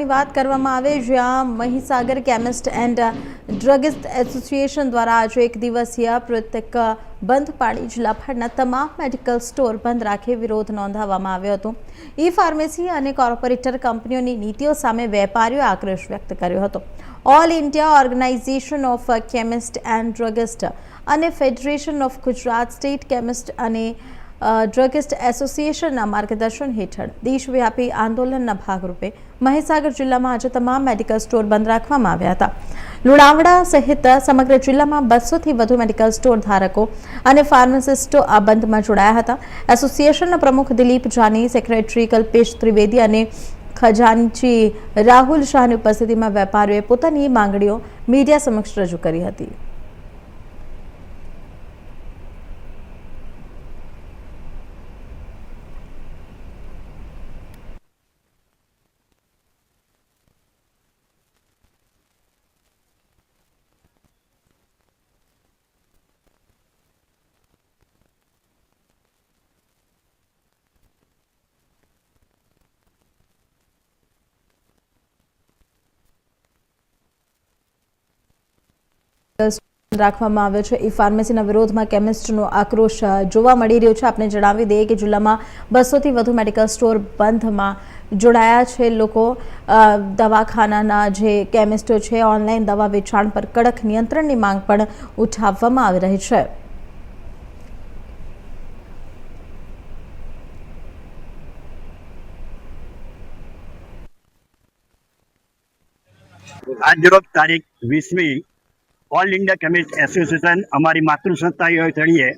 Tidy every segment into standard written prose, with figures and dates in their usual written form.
વાત કરવામાં આવે જ્યાં Mahisagar chemist and druggist association દ્વારા આજે એક દિવસીય પ્રત્યેક બંધ પાડી જિલ્લાભરના તમામ મેડિકલ સ્ટોર બંધ રાખી વિરોધ નોંધાવવામાં આવ્યો હતો। ઈ ફાર્મસી અને કોર્પોરેટર કંપનીઓની નીતિઓ સામે વેપારીઓએ આક્રોશ વ્યક્ત કર્યો હતો। All India organisation of chemist and druggist અને federation of Gujarat state chemist અને ડ્રગિસ્ટ એસોસિએશનના માર્ગદર્શન હેઠળ દેશવ્યાપી આંદોલનના ભાગરૂપે મહીસાગર જિલ્લામાં આજે તમામ મેડિકલ સ્ટોર બંધ રાખવામાં આવ્યા હતા। લુણાવાડા સહિત સમગ્ર જિલ્લામાં 200થી વધુ મેડિકલ સ્ટોર ધારકો અને ફાર્માસિસ્ટો આ બંધમાં જોડાયા હતા। એસોસિએશનના પ્રમુખ દિલીપ જાની, સેક્રેટરી કલ્પેશ ત્રિવેદી અને ખજાનચી રાહુલ શાહની ઉપસ્થિતિમાં વેપારીઓએ પોતાની માંગણીઓ મીડિયા સમક્ષ રજૂ કરી હતી। રાખવામાં આવ્યો છે। ઈ ફાર્મસીના વિરોધમાં કેમિસ્ટનો આક્રોશ જોવા મળી રહ્યો છે। આપને જણાવી દઈએ કે જિલ્લામાં 200થી વધુ મેડિકલ સ્ટોર બંધમાં જોડાયા છે। લોકો દવાખાનાના જે કેમિસ્ટો છે ઓનલાઈન દવા વેચાણ પર કડક નિયંત્રણની માંગ પણ ઉઠાવવામાં આવી રહી છે। આજરોજ તારીખ 20મી ઓલ ઇન્ડિયા કેમિસ્ટ એસોસિએશન અમારી માતૃ સંસ્થા તળિયે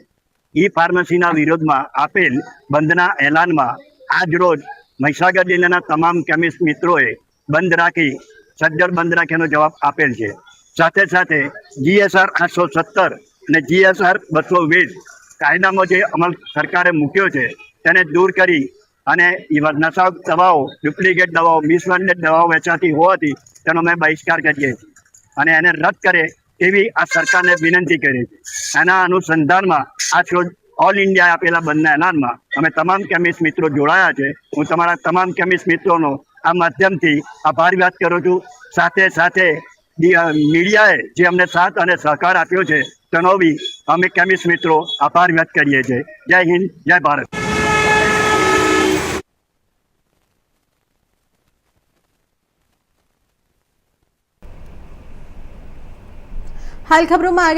ઈ ફાર્મસીના વિરોધમાં આપેલ બંધના એલાનમાં આજરોજ મહીસાગર જિલ્લાના તમામ કેમિસ્ટ મિત્રોએ બંધ રાખી સજ્જડ બંધ રાખીનો જવાબ આપેલ છે। સાથે સાથે GSR 870 અને GSR 220 કાયદામાં જે અમલ સરકારે મૂક્યો છે તેને દૂર કરી અને નશા દવાઓ, ડુપ્લિકેટ દવાઓ, મિસબ્રાન્ડેડ દવાઓ વેચાતી હોવાથી તેનો અમે બહિષ્કાર કરીએ છીએ અને એને રદ કરે એવી આ સરકારને વિનંતી કરી છે। એના અનુસંધાનમાં આજ રોજ ઓલ ઇન્ડિયા આપેલા બંધના એલાનમાં અમે તમામ કેમિસ્ટ મિત્રો જોડાયા છે। હું તમારા તમામ કેમિસ્ટ મિત્રોનો આ માધ્યમથી આભાર વ્યક્ત કરું છું। સાથે સાથે મીડિયાએ જે અમને સાથ અને સહકાર આપ્યો છે તેનો બી અમે કેમિસ્ટ મિત્રો આભાર વ્યક્ત કરીએ છીએ। જય હિન્દ, જય ભારત। हाल खबरों में आगे